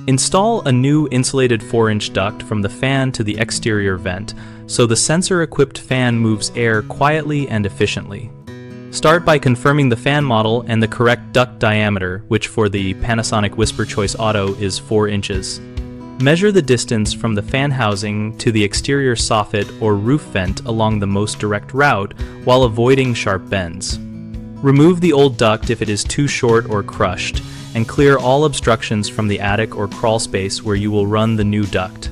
Install a new insulated 4-inch duct from the fan to the exterior vent, so the sensor-equipped fan moves air quietly and efficiently. Start by confirming the fan model and the correct duct diameter, which for the Panasonic Whisper Choice Auto is 4 inches. Measure the distance from the fan housing to the exterior soffit or roof vent along the most direct route while avoiding sharp bends. Remove the old duct if it is too short or crushed, and clear all obstructions from the attic or crawl space where you will run the new duct.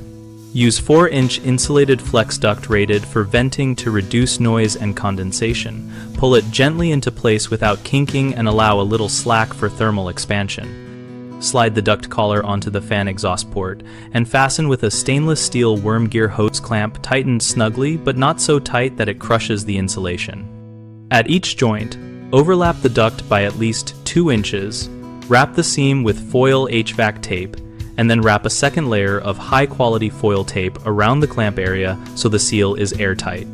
Use 4-inch insulated flex duct rated for venting to reduce noise and condensation. Pull it gently into place without kinking and allow a little slack for thermal expansion. Slide the duct collar onto the fan exhaust port and fasten with a stainless steel worm gear hose clamp tightened snugly but not so tight that it crushes the insulation. At each joint, overlap the duct by at least 2 inches. Wrap the seam with foil HVAC tape, and then wrap a second layer of high-quality foil tape around the clamp area so the seal is airtight.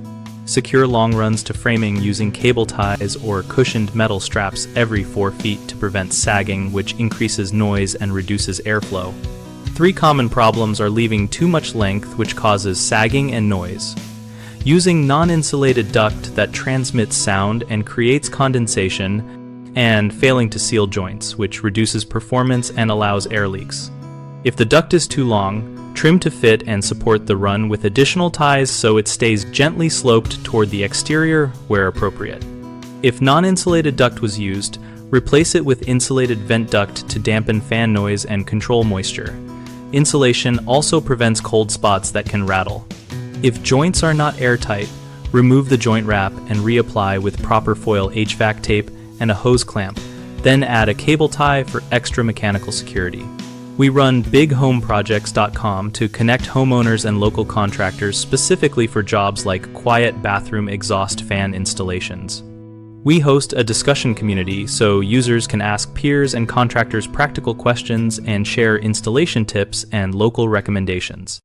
Secure long runs to framing using cable ties or cushioned metal straps every 4 feet to prevent sagging, which increases noise and reduces airflow. 3 common problems are leaving too much length, which causes sagging and noise, using non-insulated duct that transmits sound and creates condensation, and failing to seal joints, which reduces performance and allows air leaks. If the duct is too long, trim to fit and support the run with additional ties so it stays gently sloped toward the exterior where appropriate. If non-insulated duct was used, replace it with insulated vent duct to dampen fan noise and control moisture. Insulation also prevents cold spots that can rattle. If joints are not airtight, remove the joint wrap and reapply with proper foil HVAC tape and a hose clamp, then add a cable tie for extra mechanical security. We run bighomeprojects.com to connect homeowners and local contractors specifically for jobs like quiet bathroom exhaust fan installations. We host a discussion community so users can ask peers and contractors practical questions and share installation tips and local recommendations.